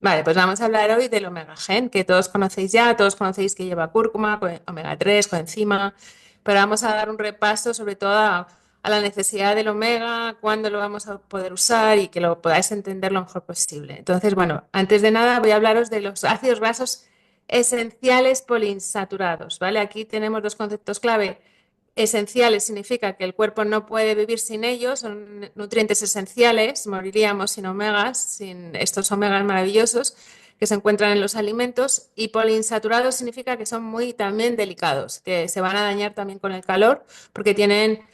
Vale, pues vamos a hablar hoy del omega gen, que todos conocéis ya, todos conocéis que lleva cúrcuma, omega 3, coenzima, pero vamos a dar un repaso sobre todo a la necesidad del omega, cuándo lo vamos a poder usar y que lo podáis entender lo mejor posible. Entonces, bueno, antes de nada voy a hablaros de los ácidos grasos esenciales poliinsaturados, ¿vale? Aquí tenemos dos conceptos clave. Esenciales significa que el cuerpo no puede vivir sin ellos, son nutrientes esenciales, moriríamos sin omegas, sin estos omegas maravillosos que se encuentran en los alimentos. Y poliinsaturados significa que son muy también delicados, que se van a dañar también con el calor porque tienen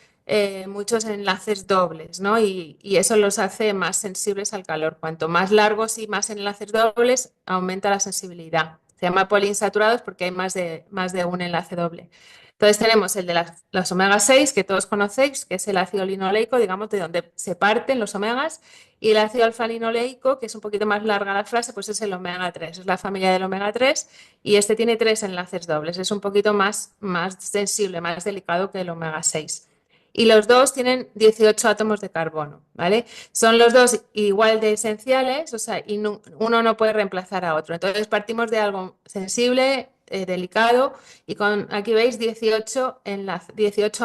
muchos enlaces dobles, ¿no? Y eso los hace más sensibles al calor. Cuanto más largos y más enlaces dobles, aumenta la sensibilidad. Se llama poliinsaturados porque hay más de un enlace doble. Entonces tenemos el de los omega 6 que todos conocéis, que es el ácido linoleico, digamos, de donde se parten los omegas, y el ácido alfa-linoleico, que es un poquito más larga la frase, pues es el omega 3, es la familia del omega 3, y este tiene tres enlaces dobles, es un poquito más sensible, más delicado que el omega 6. Y los dos tienen 18 átomos de carbono, ¿vale? Son los dos igual de esenciales, o sea, y uno no puede reemplazar a otro. Entonces partimos de algo sensible, delicado, y aquí veis 18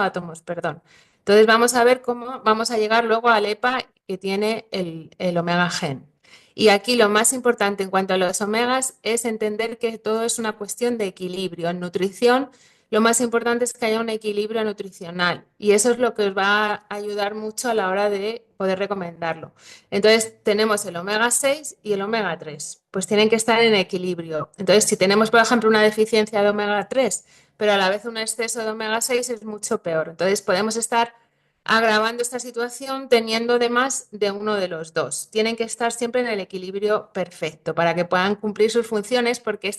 átomos, perdón. Entonces vamos a ver cómo vamos a llegar luego al EPA que tiene el omega gen. Y aquí lo más importante en cuanto a los omegas es entender que todo es una cuestión de equilibrio. En nutrición, lo más importante es que haya un equilibrio nutricional y eso es lo que os va a ayudar mucho a la hora de poder recomendarlo. Entonces, tenemos el omega 6 y el omega 3, pues tienen que estar en equilibrio. Entonces, si tenemos, por ejemplo, una deficiencia de omega 3, pero a la vez un exceso de omega 6 es mucho peor. Entonces, podemos estar agravando esta situación teniendo de más de uno de los dos. Tienen que estar siempre en el equilibrio perfecto para que puedan cumplir sus funciones, porque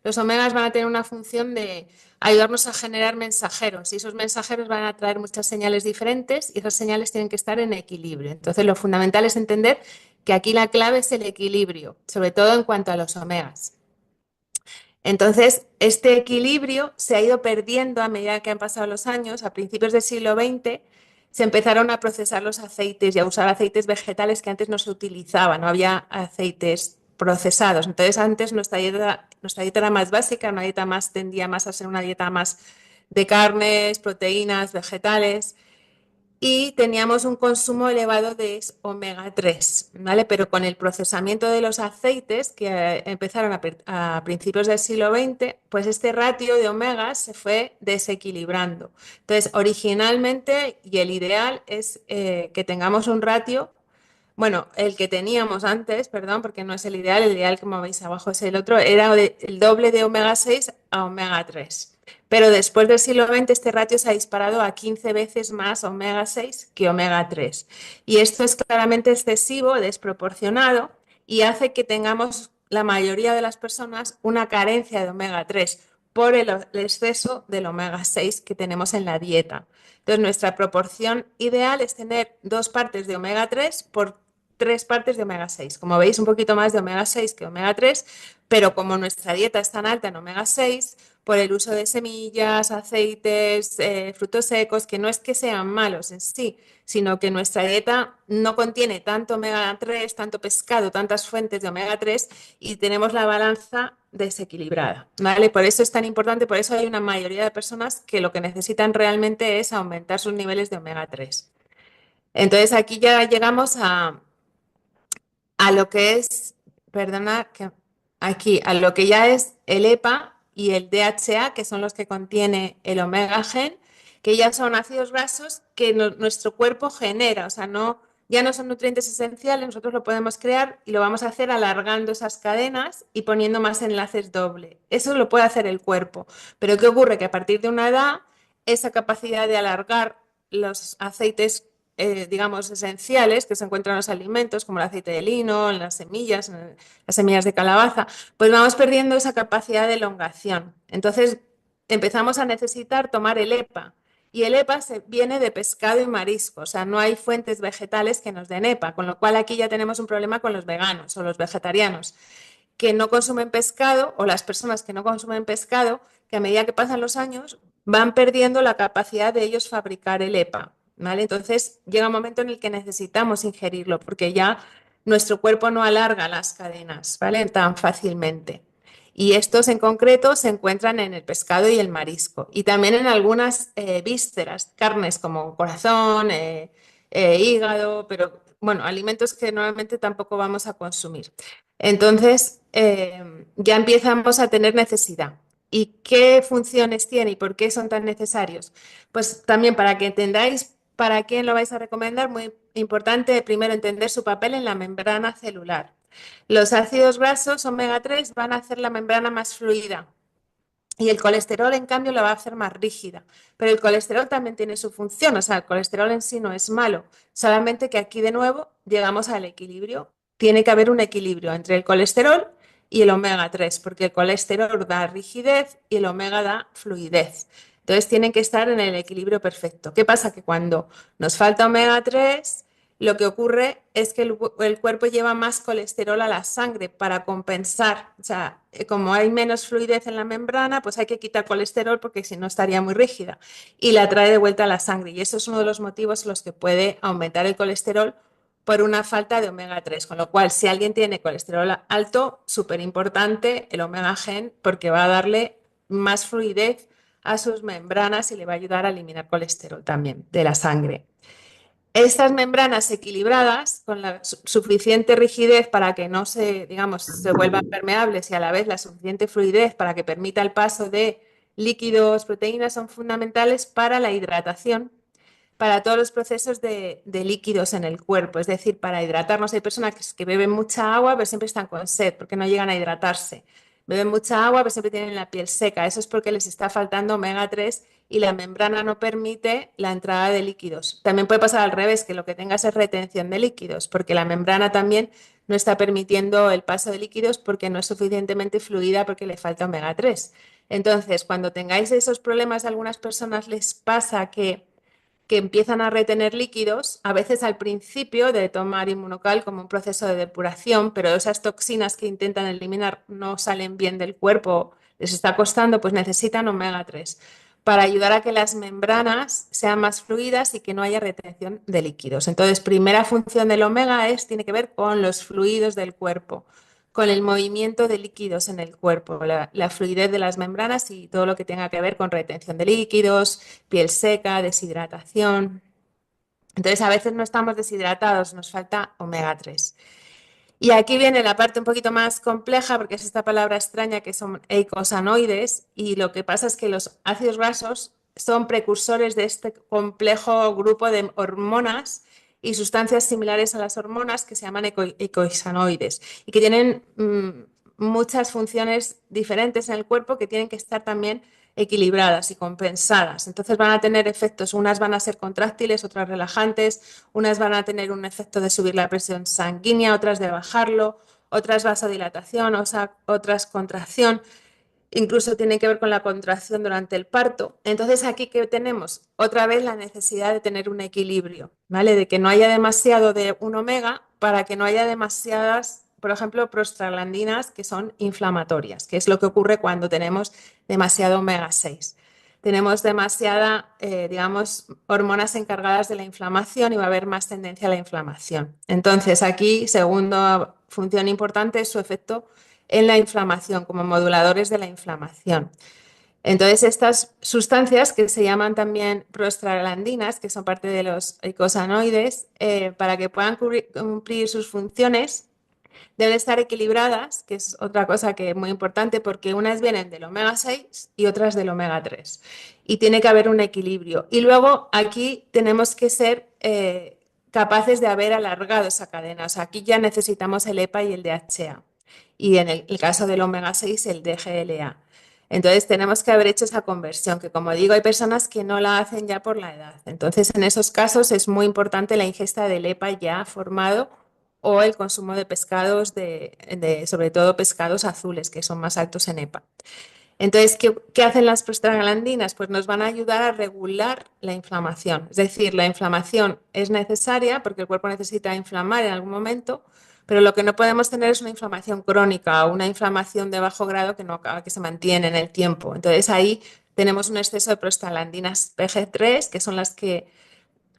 los omegas van a tener una función de ayudarnos a generar mensajeros y esos mensajeros van a traer muchas señales diferentes y esas señales tienen que estar en equilibrio. Entonces, lo fundamental es entender que aquí la clave es el equilibrio, sobre todo en cuanto a los omegas. Entonces, este equilibrio se ha ido perdiendo a medida que han pasado los años. A principios del siglo XX se empezaron a procesar los aceites y a usar aceites vegetales que antes no se utilizaban, no había aceites procesados. Entonces, antes nuestra dieta era más básica, una dieta más tendía más a ser una dieta más de carnes, proteínas, vegetales y teníamos un consumo elevado de omega 3, ¿vale? Pero con el procesamiento de los aceites que empezaron a principios del siglo XX, pues este ratio de omegas se fue desequilibrando. Entonces, originalmente, y el ideal es que tengamos un ratio, bueno, el que teníamos antes, perdón, porque no es el ideal como veis abajo es el otro, era el doble de omega 6 a omega 3. Pero después del siglo XX este ratio se ha disparado a 15 veces más omega 6 que omega 3. Y esto es claramente excesivo, desproporcionado y hace que tengamos la mayoría de las personas una carencia de omega 3 por el exceso del omega 6 que tenemos en la dieta. Entonces, nuestra proporción ideal es tener 2 partes de omega 3 por 3 partes de omega 6. Como veis, un poquito más de omega 6 que omega 3, pero como nuestra dieta es tan alta en omega 6, por el uso de semillas, aceites, frutos secos, que no es que sean malos en sí, sino que nuestra dieta no contiene tanto omega 3, tanto pescado, tantas fuentes de omega 3 y tenemos la balanza desequilibrada, ¿vale? Por eso es tan importante, por eso hay una mayoría de personas que lo que necesitan realmente es aumentar sus niveles de omega 3. Entonces aquí ya llegamos a lo que es, perdona, que aquí, a lo que ya es el EPA y el DHA, que son los que contiene el omega gen, que ya son ácidos grasos que nuestro cuerpo genera, o sea, ya no son nutrientes esenciales, nosotros lo podemos crear y lo vamos a hacer alargando esas cadenas y poniendo más enlaces doble. Eso lo puede hacer el cuerpo. Pero ¿qué ocurre? Que a partir de una edad, esa capacidad de alargar los aceites digamos, esenciales que se encuentran en los alimentos, como el aceite de lino, en las semillas de calabaza, pues vamos perdiendo esa capacidad de elongación. Entonces empezamos a necesitar tomar el EPA. Y el EPA viene de pescado y marisco, o sea, no hay fuentes vegetales que nos den EPA, con lo cual aquí ya tenemos un problema con los veganos o los vegetarianos que no consumen pescado o las personas que no consumen pescado, que a medida que pasan los años van perdiendo la capacidad de ellos fabricar el EPA, ¿vale? Entonces llega un momento en el que necesitamos ingerirlo porque ya nuestro cuerpo no alarga las cadenas, ¿vale? Tan fácilmente. Y estos en concreto se encuentran en el pescado y el marisco. Y también en algunas vísceras, carnes como corazón, hígado, pero bueno, alimentos que normalmente tampoco vamos a consumir. Entonces, ya empezamos a tener necesidad. ¿Y qué funciones tiene y por qué son tan necesarios? Pues también para que entendáis para quién lo vais a recomendar, muy importante primero entender su papel en la membrana celular. Los ácidos grasos omega 3 van a hacer la membrana más fluida y el colesterol, en cambio, la va a hacer más rígida. Pero el colesterol también tiene su función, o sea, el colesterol en sí no es malo, solamente que aquí de nuevo llegamos al equilibrio. Tiene que haber un equilibrio entre el colesterol y el omega 3, porque el colesterol da rigidez y el omega da fluidez. Entonces tienen que estar en el equilibrio perfecto. ¿Qué pasa? Que cuando nos falta omega 3, lo que ocurre es que el cuerpo lleva más colesterol a la sangre para compensar. O sea, como hay menos fluidez en la membrana, pues hay que quitar colesterol porque si no estaría muy rígida y la trae de vuelta a la sangre. Y eso es uno de los motivos en los que puede aumentar el colesterol por una falta de omega 3. Con lo cual, si alguien tiene colesterol alto, súper importante el omega gen porque va a darle más fluidez a sus membranas y le va a ayudar a eliminar colesterol también de la sangre. Estas membranas equilibradas, con la suficiente rigidez para que no se, digamos, se vuelvan permeables y a la vez la suficiente fluidez para que permita el paso de líquidos, proteínas, son fundamentales para la hidratación, para todos los procesos de líquidos en el cuerpo. Es decir, para hidratarnos hay personas que beben mucha agua, pero siempre están con sed porque no llegan a hidratarse. Beben mucha agua, pero siempre tienen la piel seca. Eso es porque les está faltando omega 3 y la membrana no permite la entrada de líquidos. También puede pasar al revés, que lo que tengas es retención de líquidos, porque la membrana también no está permitiendo el paso de líquidos porque no es suficientemente fluida porque le falta omega 3. Entonces, cuando tengáis esos problemas, a algunas personas les pasa que empiezan a retener líquidos, a veces al principio de tomar inmunocal como un proceso de depuración, pero esas toxinas que intentan eliminar no salen bien del cuerpo, les está costando, pues necesitan omega 3 para ayudar a que las membranas sean más fluidas y que no haya retención de líquidos. Entonces, primera función del omega tiene que ver con los fluidos del cuerpo, con el movimiento de líquidos en el cuerpo, la fluidez de las membranas y todo lo que tenga que ver con retención de líquidos, piel seca, deshidratación. Entonces, a veces no estamos deshidratados, nos falta omega 3. Y aquí viene la parte un poquito más compleja, porque es esta palabra extraña que son eicosanoides, y lo que pasa es que los ácidos grasos son precursores de este complejo grupo de hormonas y sustancias similares a las hormonas que se llaman eicosanoides y que tienen muchas funciones diferentes en el cuerpo que tienen que estar también equilibradas y compensadas. Entonces van a tener efectos, unas van a ser contráctiles, otras relajantes, unas van a tener un efecto de subir la presión sanguínea, otras de bajarlo, otras vasodilatación, otras contracción, incluso tiene que ver con la contracción durante el parto. Entonces aquí que tenemos otra vez la necesidad de tener un equilibrio, ¿vale? De que no haya demasiado de un omega para que no haya demasiadas, por ejemplo, prostaglandinas que son inflamatorias, que es lo que ocurre cuando tenemos demasiado omega 6. Tenemos demasiada, digamos, hormonas encargadas de la inflamación y va a haber más tendencia a la inflamación. Entonces, aquí, segunda función importante es su efecto en la inflamación, como moduladores de la inflamación. Entonces, estas sustancias que se llaman también prostaglandinas, que son parte de los eicosanoides, para que puedan cumplir sus funciones, deben estar equilibradas, que es otra cosa que es muy importante, porque unas vienen del omega 6 y otras del omega 3. Y tiene que haber un equilibrio. Y luego aquí tenemos que ser capaces de haber alargado esa cadena. O sea, aquí ya necesitamos el EPA y el DHA. Y en el caso del omega 6, el DGLA. Entonces tenemos que haber hecho esa conversión, que como digo, hay personas que no la hacen ya por la edad. Entonces en esos casos es muy importante la ingesta del EPA ya formado o el consumo de pescados, sobre todo pescados azules, que son más altos en EPA. Entonces, ¿qué hacen las prostaglandinas? Pues nos van a ayudar a regular la inflamación. Es decir, la inflamación es necesaria porque el cuerpo necesita inflamar en algún momento, pero lo que no podemos tener es una inflamación crónica o una inflamación de bajo grado que se mantiene en el tiempo. Entonces, ahí tenemos un exceso de prostaglandinas PG3, que son las que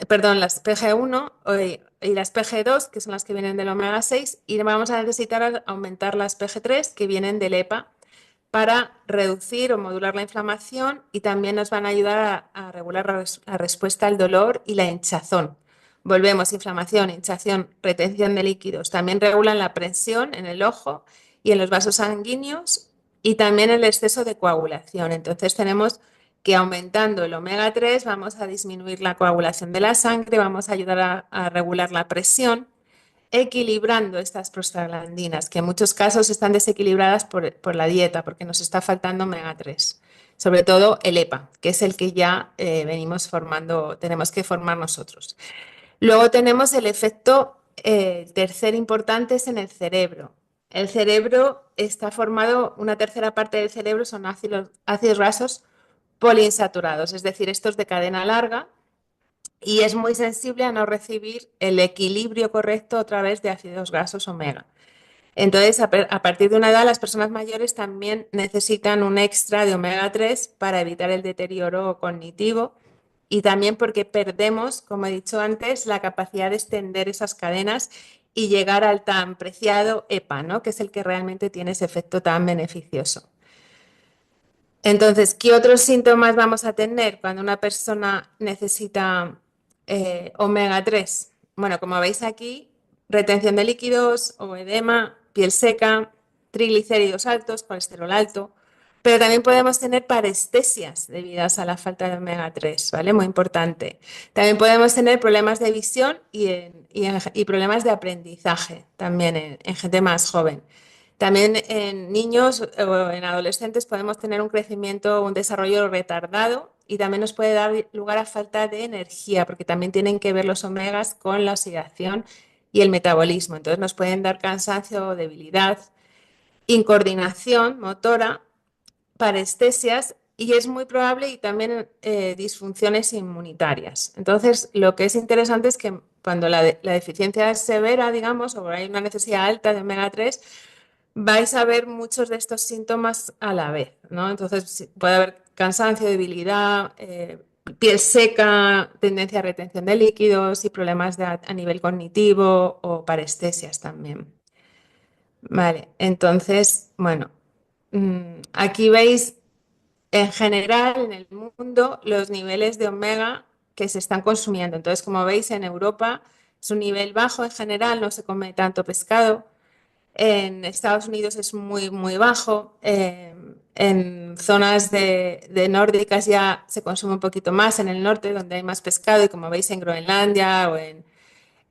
perdón, las PG1 y las PG2, que son las que vienen del omega 6, y vamos a necesitar aumentar las PG3, que vienen del EPA, para reducir o modular la inflamación y también nos van a ayudar a regular la respuesta al dolor y la hinchazón. Volvemos, inflamación, hinchazón, retención de líquidos. También regulan la presión en el ojo y en los vasos sanguíneos y también el exceso de coagulación. Entonces tenemos que aumentando el omega 3 vamos a disminuir la coagulación de la sangre, vamos a ayudar a regular la presión, equilibrando estas prostaglandinas, que en muchos casos están desequilibradas por la dieta, porque nos está faltando omega 3. Sobre todo el EPA, que es el que ya venimos formando, tenemos que formar nosotros. Luego tenemos el efecto tercer importante es en el cerebro. El cerebro está formado, una tercera parte del cerebro son ácidos grasos poliinsaturados, es decir, estos de cadena larga, y es muy sensible a no recibir el equilibrio correcto a través de ácidos grasos omega. Entonces, a partir de una edad, las personas mayores también necesitan un extra de omega 3 para evitar el deterioro cognitivo y también porque perdemos, como he dicho antes, la capacidad de extender esas cadenas y llegar al tan preciado EPA, ¿no? Que es el que realmente tiene ese efecto tan beneficioso. Entonces, ¿qué otros síntomas vamos a tener cuando una persona necesita omega 3? Bueno, como veis aquí, retención de líquidos o edema, piel seca, triglicéridos altos, colesterol alto, pero también podemos tener parestesias debidas a la falta de omega 3, ¿vale? Muy importante. También podemos tener problemas de visión y problemas de aprendizaje también en gente más joven. También en niños o en adolescentes podemos tener un crecimiento o un desarrollo retardado y también nos puede dar lugar a falta de energía, porque también tienen que ver los omegas con la oxidación y el metabolismo. Entonces nos pueden dar cansancio, debilidad, incoordinación motora, parestesias y es muy probable y también disfunciones inmunitarias. Entonces lo que es interesante es que cuando la deficiencia es severa, digamos, o hay una necesidad alta de omega 3, vais a ver muchos de estos síntomas a la vez, ¿no? Entonces puede haber cansancio, debilidad, piel seca, tendencia a retención de líquidos y problemas a nivel cognitivo o parestesias también. Vale, entonces, bueno, aquí veis en general en el mundo los niveles de omega que se están consumiendo. Entonces, como veis, en Europa es un nivel bajo en general, no se come tanto pescado. En Estados Unidos es muy, muy bajo. En zonas de nórdicas ya se consume un poquito más en el norte, donde hay más pescado, y como veis en Groenlandia o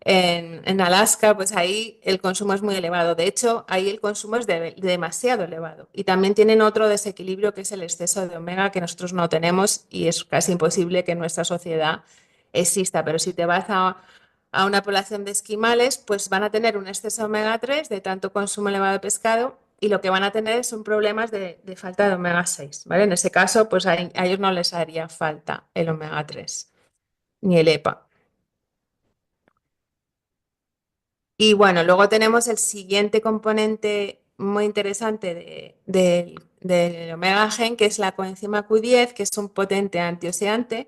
en Alaska, pues ahí el consumo es muy elevado. De hecho, ahí el consumo es demasiado elevado. Y también tienen otro desequilibrio que es el exceso de omega que nosotros no tenemos y es casi imposible que en nuestra sociedad exista. Pero si te vas a una población de esquimales, pues van a tener un exceso de omega 3 de tanto consumo elevado de pescado y lo que van a tener son problemas de falta de omega 6, ¿vale? En ese caso, pues a ellos no les haría falta el omega 3 ni el EPA. Y bueno, luego tenemos el siguiente componente muy interesante del omega gen, que es la coenzima Q10, que es un potente antioxidante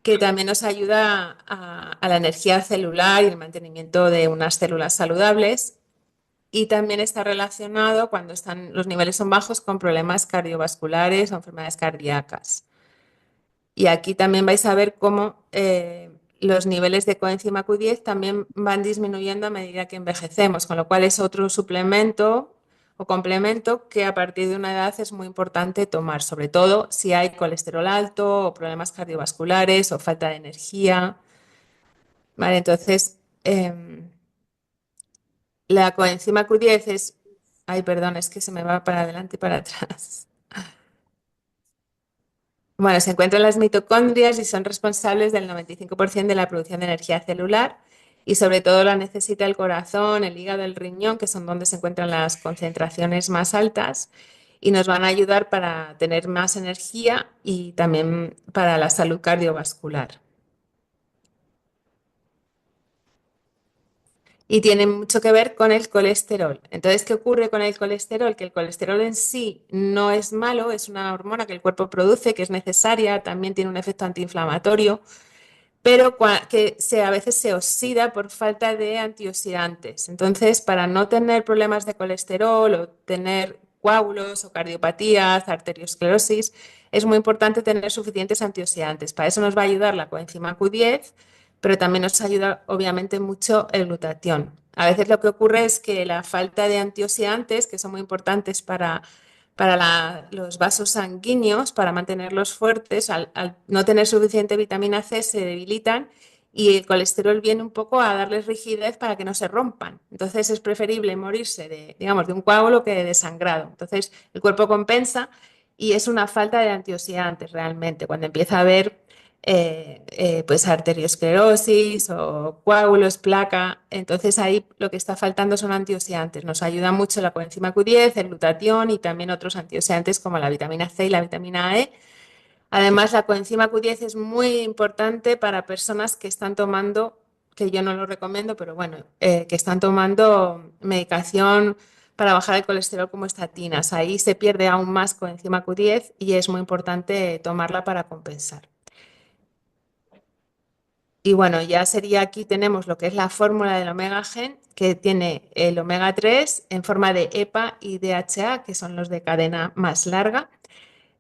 que también nos ayuda a la energía celular y el mantenimiento de unas células saludables. Y también está relacionado cuando los niveles son bajos con problemas cardiovasculares o enfermedades cardíacas. Y aquí también vais a ver cómo los niveles de coenzima Q10 también van disminuyendo a medida que envejecemos, con lo cual es otro suplemento o complemento que a partir de una edad es muy importante tomar, sobre todo si hay colesterol alto o problemas cardiovasculares o falta de energía. Vale, entonces, la coenzima Q10 es... Ay, perdón, es que se me va para adelante y para atrás. Bueno, se encuentran en las mitocondrias y son responsables del 95% de la producción de energía celular y sobre todo la necesita el corazón, el hígado, el riñón, que son donde se encuentran las concentraciones más altas y nos van a ayudar para tener más energía y también para la salud cardiovascular. Y tiene mucho que ver con el colesterol. Entonces, ¿qué ocurre con el colesterol? Que el colesterol en sí no es malo, es una hormona que el cuerpo produce, que es necesaria, también tiene un efecto antiinflamatorio, pero a veces se oxida por falta de antioxidantes. Entonces, para no tener problemas de colesterol o tener coágulos o cardiopatías, arteriosclerosis, es muy importante tener suficientes antioxidantes. Para eso nos va a ayudar la coenzima Q10, pero también nos ayuda obviamente mucho el glutatión. A veces lo que ocurre es que la falta de antioxidantes, que son muy importantes para los vasos sanguíneos, para mantenerlos fuertes, al no tener suficiente vitamina C se debilitan y el colesterol viene un poco a darles rigidez para que no se rompan. Entonces es preferible morirse de, digamos, de un coágulo que de sangrado. Entonces el cuerpo compensa y es una falta de antioxidantes realmente. Cuando empieza a haber pues arteriosclerosis o coágulos, placa. Entonces ahí lo que está faltando son antioxidantes. Nos ayuda mucho la coenzima Q10, el glutatión y también otros antioxidantes como la vitamina C y la vitamina E. Además, la coenzima Q10 es muy importante para personas que están tomando, que yo no lo recomiendo, pero bueno, que están tomando medicación para bajar el colesterol como estatinas. Ahí se pierde aún más coenzima Q10 y es muy importante tomarla para compensar. Y bueno, ya sería aquí tenemos lo que es la fórmula del omega gen, que tiene el omega 3 en forma de EPA y DHA, que son los de cadena más larga,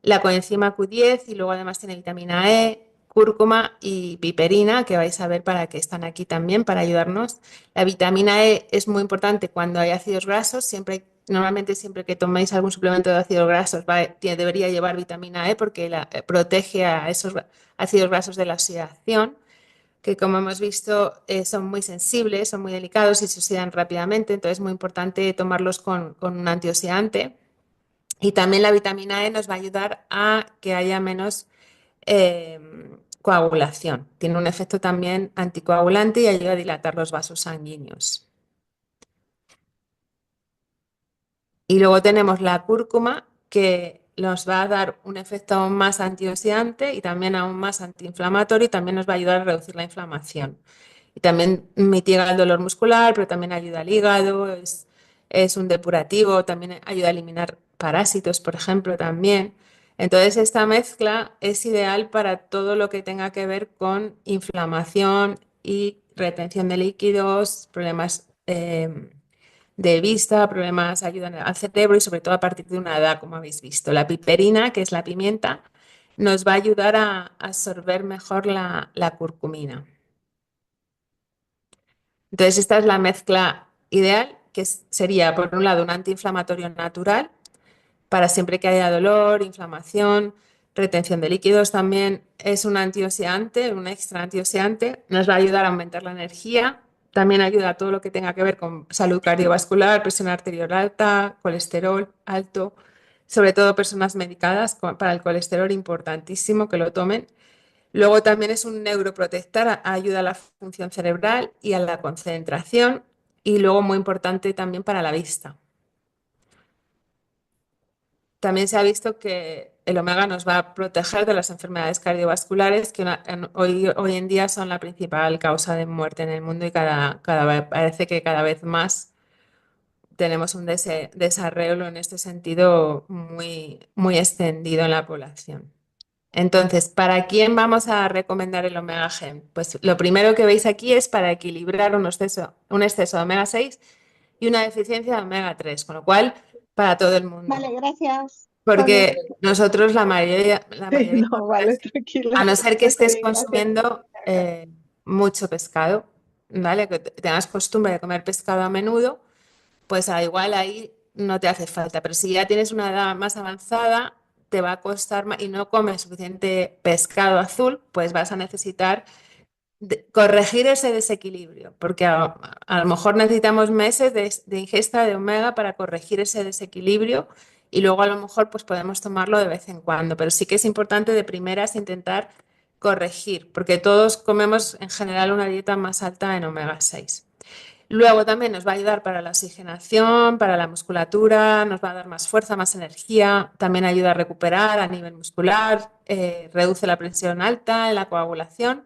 la coenzima Q10 y luego además tiene vitamina E, cúrcuma y piperina, que vais a ver para qué están aquí también, para ayudarnos. La vitamina E es muy importante cuando hay ácidos grasos, normalmente siempre que toméis algún suplemento de ácidos grasos debería llevar vitamina E porque protege a esos ácidos grasos de la oxidación que como hemos visto son muy sensibles, son muy delicados y se oxidan rápidamente, entonces es muy importante tomarlos con un antioxidante. Y también la vitamina E nos va a ayudar a que haya menos eh, coagulación. Tiene un efecto también anticoagulante y ayuda a dilatar los vasos sanguíneos. Y luego tenemos la cúrcuma, que nos va a dar un efecto aún más antioxidante y también aún más antiinflamatorio y también nos va a ayudar a reducir la inflamación. Y también mitiga el dolor muscular, pero también ayuda al hígado, es un depurativo, también ayuda a eliminar parásitos, por ejemplo, también. Entonces, esta mezcla es ideal para todo lo que tenga que ver con inflamación y retención de líquidos, problemas de vista, problemas ayudan al cerebro y sobre todo a partir de una edad, como habéis visto. La piperina, que es la pimienta, nos va a ayudar a absorber mejor la curcumina. Entonces, esta es la mezcla ideal, que sería, por un lado, un antiinflamatorio natural para siempre que haya dolor, inflamación, retención de líquidos también. Es un antioxidante, un extra antioxidante. Nos va a ayudar a aumentar la energía. También ayuda a todo lo que tenga que ver con salud cardiovascular, presión arterial alta, colesterol alto, sobre todo personas medicadas para el colesterol, importantísimo que lo tomen. Luego también es un neuroprotector, ayuda a la función cerebral y a la concentración y luego muy importante también para la vista. También se ha visto que el omega nos va a proteger de las enfermedades cardiovasculares que hoy en día son la principal causa de muerte en el mundo y cada vez parece que cada vez más tenemos un desarrollo en este sentido muy, muy extendido en la población. Entonces, ¿para quién vamos a recomendar el omega gen? Pues lo primero que veis aquí es para equilibrar un exceso de omega 6 y una deficiencia de omega 3, con lo cual para todo el mundo. Vale, gracias, Connie. Porque nosotros, la Sí, mayoría de no, la vale, población, a tranquila. no ser que estés Sí, gracias. consumiendo mucho pescado, ¿vale? Que tengas costumbre de comer pescado a menudo, pues igual ahí no te hace falta. Pero si ya tienes una edad más avanzada, te va a costar más y no comes suficiente pescado azul, pues vas a necesitar corregir ese desequilibrio, porque a lo mejor necesitamos meses de ingesta de omega para corregir ese desequilibrio y luego a lo mejor pues podemos tomarlo de vez en cuando, pero sí que es importante de primeras intentar corregir, porque todos comemos en general una dieta más alta en omega 6. Luego también nos va a ayudar para la oxigenación, para la musculatura, nos va a dar más fuerza, más energía, también ayuda a recuperar a nivel muscular, reduce la presión alta, la coagulación,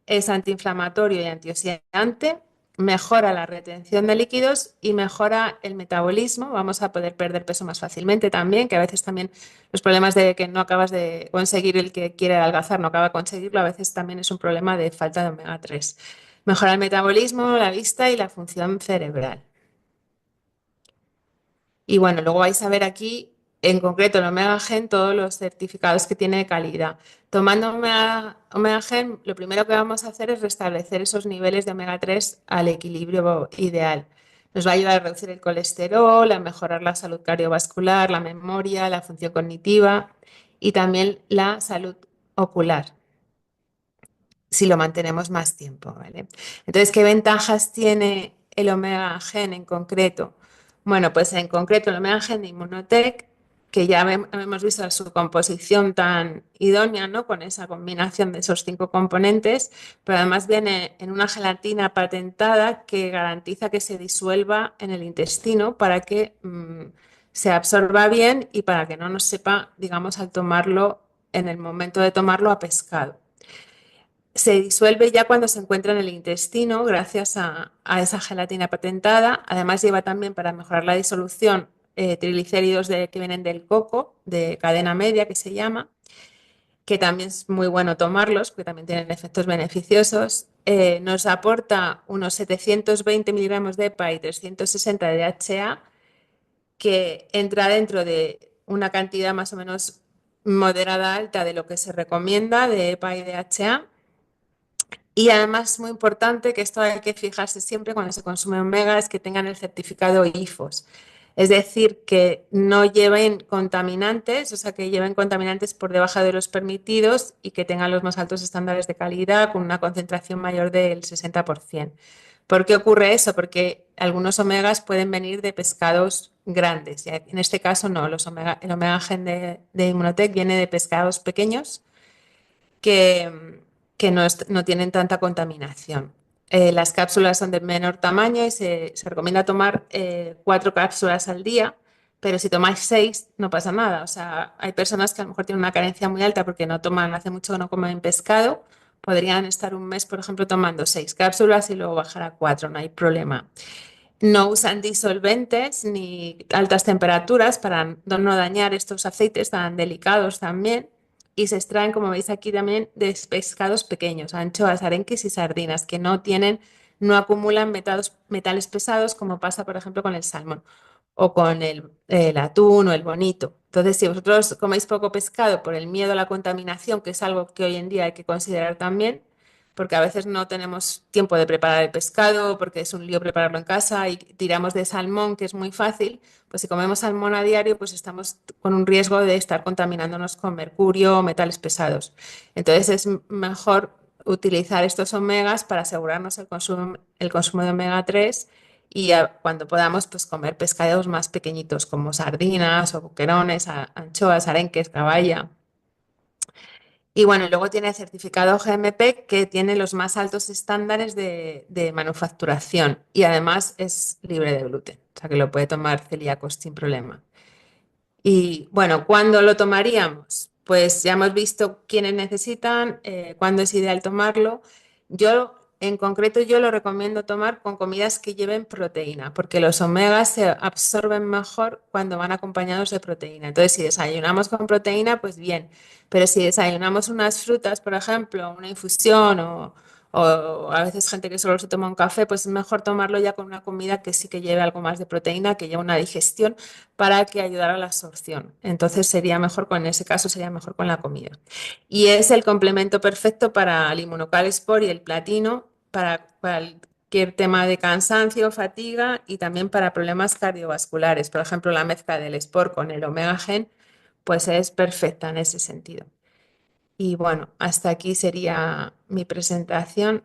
es antiinflamatorio y antioxidante, mejora la retención de líquidos y mejora el metabolismo. Vamos a poder perder peso más fácilmente también, que a veces también los problemas de que no acabas de conseguir el que quiere adelgazar, no acaba de conseguirlo, a veces también es un problema de falta de omega 3. Mejora el metabolismo, la vista y la función cerebral. Y bueno, luego vais a ver aquí, en concreto, el Omega Gen, todos los certificados que tiene de calidad. Tomando Omega Gen, lo primero que vamos a hacer es restablecer esos niveles de omega 3 al equilibrio ideal. Nos va a ayudar a reducir el colesterol, a mejorar la salud cardiovascular, la memoria, la función cognitiva y también la salud ocular si lo mantenemos más tiempo, ¿vale? Entonces, ¿qué ventajas tiene el omega gen en concreto? Bueno, pues en concreto el omega gen de Immunotec, que ya hemos visto su composición tan idónea, ¿no? Con esa combinación de esos 5 componentes, pero además viene en una gelatina patentada que garantiza que se disuelva en el intestino para que se absorba bien y para que no nos sepa, digamos, al tomarlo, en el momento de tomarlo a pescado. Se disuelve ya cuando se encuentra en el intestino gracias a esa gelatina patentada. Además lleva también para mejorar la disolución triglicéridos que vienen del coco, de cadena media que se llama, que también es muy bueno tomarlos, porque también tienen efectos beneficiosos. Nos aporta unos 720 miligramos de EPA y 360 de DHA, que entra dentro de una cantidad más o menos moderada alta de lo que se recomienda de EPA y DHA. Y además, muy importante, que esto hay que fijarse siempre cuando se consume omega, es que tengan el certificado IFOS. Es decir, que no lleven contaminantes, o sea, que lleven contaminantes por debajo de los permitidos y que tengan los más altos estándares de calidad con una concentración mayor del 60%. ¿Por qué ocurre eso? Porque algunos omegas pueden venir de pescados grandes. Y en este caso no, el omega gen de Immunotec viene de pescados pequeños que, que no tienen tanta contaminación. Las cápsulas son de menor tamaño y se recomienda tomar 4 cápsulas al día, pero si tomáis 6 no pasa nada. O sea, hay personas que a lo mejor tienen una carencia muy alta porque no toman, hace mucho que no comen pescado, podrían estar un mes, por ejemplo, tomando 6 cápsulas y luego bajar a 4, no hay problema. No usan disolventes ni altas temperaturas para no dañar estos aceites tan delicados también. Y se extraen, como veis aquí también, de pescados pequeños, anchoas, arenques y sardinas, que no acumulan metales pesados como pasa, por ejemplo, con el salmón o con el atún o el bonito. Entonces, si vosotros coméis poco pescado por el miedo a la contaminación, que es algo que hoy en día hay que considerar también, porque a veces no tenemos tiempo de preparar el pescado, porque es un lío prepararlo en casa y tiramos de salmón, que es muy fácil, pues si comemos salmón a diario, pues estamos con un riesgo de estar contaminándonos con mercurio o metales pesados. Entonces es mejor utilizar estos omegas para asegurarnos el consumo de omega 3 y cuando podamos pues comer pescados más pequeñitos como sardinas o boquerones, anchoas, arenques, caballa. Y bueno, luego tiene el certificado GMP que tiene los más altos estándares de manufacturación y además es libre de gluten, o sea que lo puede tomar celíacos sin problema. Y bueno, ¿cuándo lo tomaríamos? Pues ya hemos visto quiénes necesitan, cuándo es ideal tomarlo. En concreto, yo lo recomiendo tomar con comidas que lleven proteína, porque los omegas se absorben mejor cuando van acompañados de proteína. Entonces, si desayunamos con proteína, pues bien, pero si desayunamos unas frutas, por ejemplo, una infusión o a veces gente que solo se toma un café, pues es mejor tomarlo ya con una comida que sí que lleve algo más de proteína, que lleve una digestión para que ayudara a la absorción. Entonces en ese caso sería mejor con la comida. Y es el complemento perfecto para el Inmunocal Sport y el Platino, para cualquier tema de cansancio, fatiga y también para problemas cardiovasculares. Por ejemplo, la mezcla del Sport con el Omega Gen, pues es perfecta en ese sentido. Y bueno, hasta aquí sería mi presentación